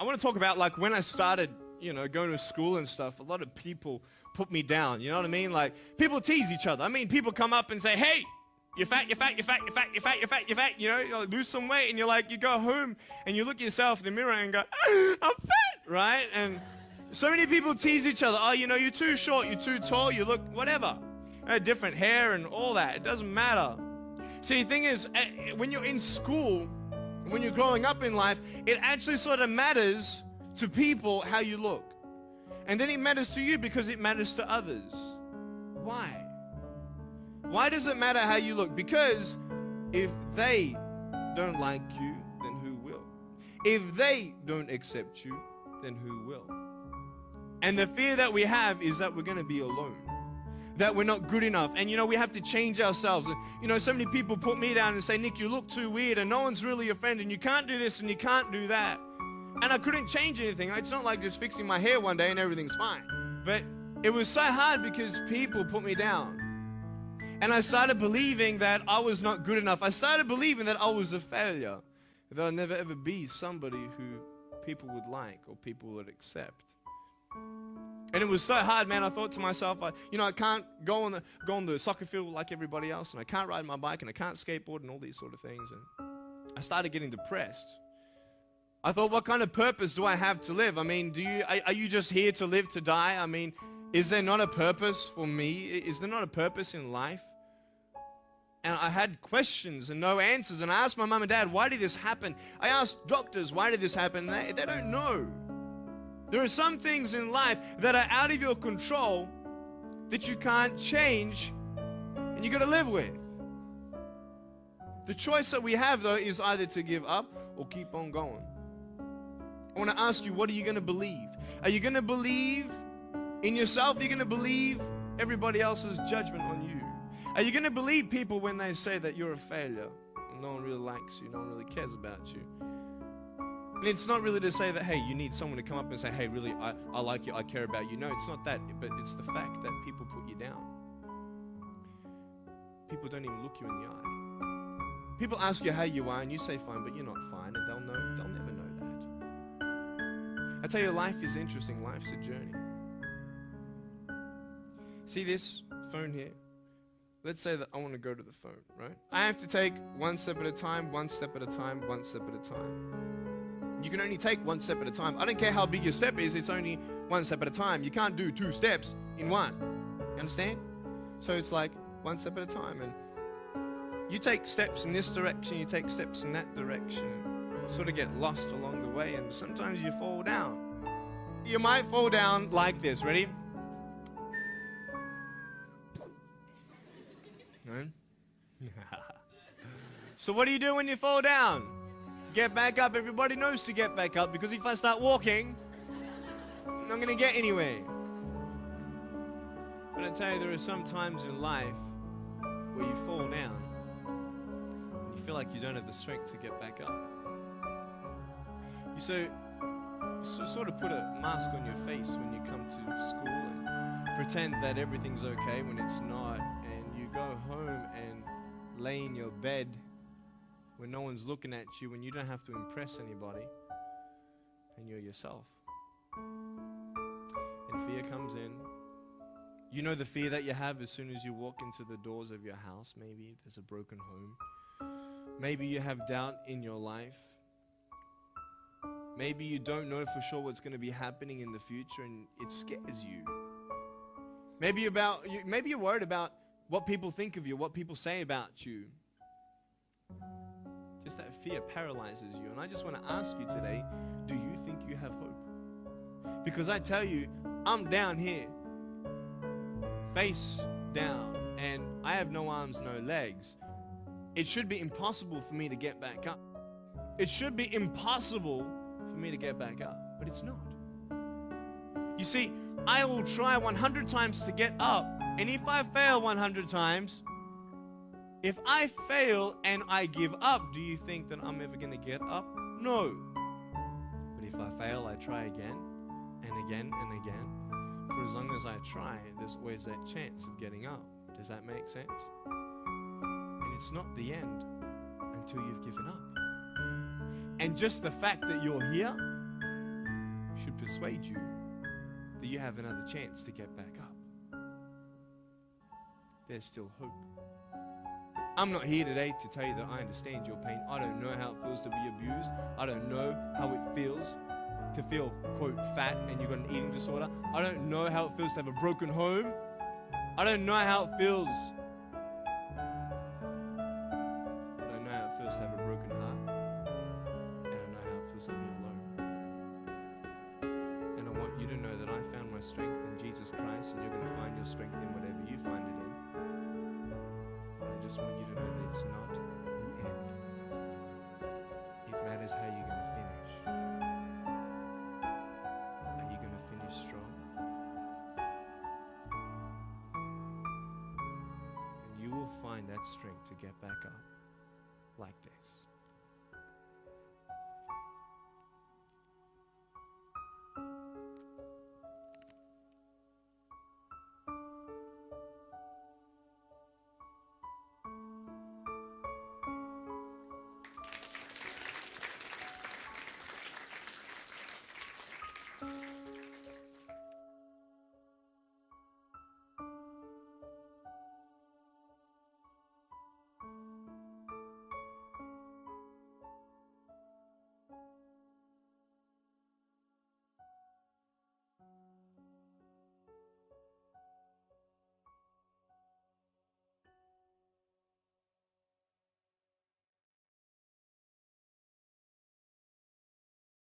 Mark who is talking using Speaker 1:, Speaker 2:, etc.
Speaker 1: I want to talk about like when I started, going to school and stuff. A lot of people put me down. You know what I mean? Like people tease each other. I mean, people come up and say, "Hey, you're fat, you're fat, you're fat, you're fat, you're fat, you're fat, you're fat." You like, lose some weight, and you go home and you look at yourself in the mirror and go, "I'm fat," right? And so many people tease each other. Oh, you're too short, you're too tall, you look whatever. Different hair and all that. It doesn't matter. See, the thing is, when you're in school, when you're growing up in life, it actually sort of matters to people how you look. And then it matters to you because it matters to others. Why? Why does it matter how you look? Because if they don't like you, then who will? If they don't accept you, then who will? And the fear that we have is that we're going to be alone, that we're not good enough. And we have to change ourselves. And so many people put me down and say, "Nick, you look too weird and no one's really your friend and you can't do this and you can't do that." And I couldn't change anything. It's not like just fixing my hair one day and everything's fine. But it was so hard because people put me down. And I started believing that I was not good enough. I started believing that I was a failure, that I'd never ever be somebody who people would like or people would accept. And it was so hard, man. I thought to myself, I can't go on the soccer field like everybody else, and I can't ride my bike, and I can't skateboard, and all these sort of things. And I started getting depressed. I thought, what kind of purpose do I have to live? I mean, are you just here to live to die? I mean, is there not a purpose for me? Is there not a purpose in life? And I had questions and no answers. And I asked my mum and dad, why did this happen? I asked doctors, why did this happen? They don't know. There are some things in life that are out of your control that you can't change and you got to live with. The choice that we have, though, is either to give up or keep on going. I want to ask you, what are you going to believe? Are you going to believe in yourself? Are you going to believe everybody else's judgment on you? Are you going to believe people when they say that you're a failure and no one really likes you, no one really cares about you? And it's not really to say that, hey, you need someone to come up and say, hey, really, I like you, I care about you. No, it's not that, but it's the fact that people put you down. People don't even look you in the eye. People ask you how you are and you say fine, but you're not fine, and they'll never know that. I tell you, life is interesting. Life's a journey. See this phone here? Let's say that I want to go to the phone, right? I have to take one step at a time, one step at a time, one step at a time. You can only take one step at a time. I don't care how big your step is, it's only one step at a time. You can't do 2 steps in one. You understand? So it's like one step at a time. And you take steps in this direction, you take steps in that direction. You sort of get lost along the way, and sometimes you fall down. You might fall down like this. Ready? Right? So what do you do when you fall down? Get back up. Everybody knows to get back up, because if I start walking, I'm not going to get anywhere. But I tell you, there are some times in life where you fall down and you feel like you don't have the strength to get back up. You sort of put a mask on your face when you come to school and pretend that everything's okay when it's not, and you go home and lay in your bed when no one's looking at you, when you don't have to impress anybody, and you're yourself. And fear comes in. You know the fear that you have as soon as you walk into the doors of your house. Maybe there's a broken home. Maybe you have doubt in your life. Maybe you don't know for sure what's going to be happening in the future, and it scares you. Maybe you're worried about what people think of you, what people say about you. Just that fear paralyzes you. And I just want to ask you today, do you think you have hope? Because I tell you, I'm down here, face down, and I have no arms, no legs. It should be impossible for me to get back up. It should be impossible for me to get back up, but it's not. You see, I will try 100 times to get up, and if I fail 100 times, if I fail and I give up, do you think that I'm ever going to get up? No. But if I fail, I try again and again and again. For as long as I try, there's always that chance of getting up. Does that make sense? And it's not the end until you've given up. And just the fact that you're here should persuade you that you have another chance to get back up. There's still hope. I'm not here today to tell you that I understand your pain. I don't know how it feels to be abused. I don't know how it feels to feel, quote, fat and you've got an eating disorder. I don't know how it feels to have a broken home. I don't know how it feels. I don't know how it feels to have a broken heart. And I don't know how it feels to be alone. And I want you to know that I found my strength in Jesus Christ, and you're going to find your strength in whatever you find it in. I just want you to know that it's not the end. It matters how you're going to finish. Are you going to finish strong? And you will find that strength to get back up like this.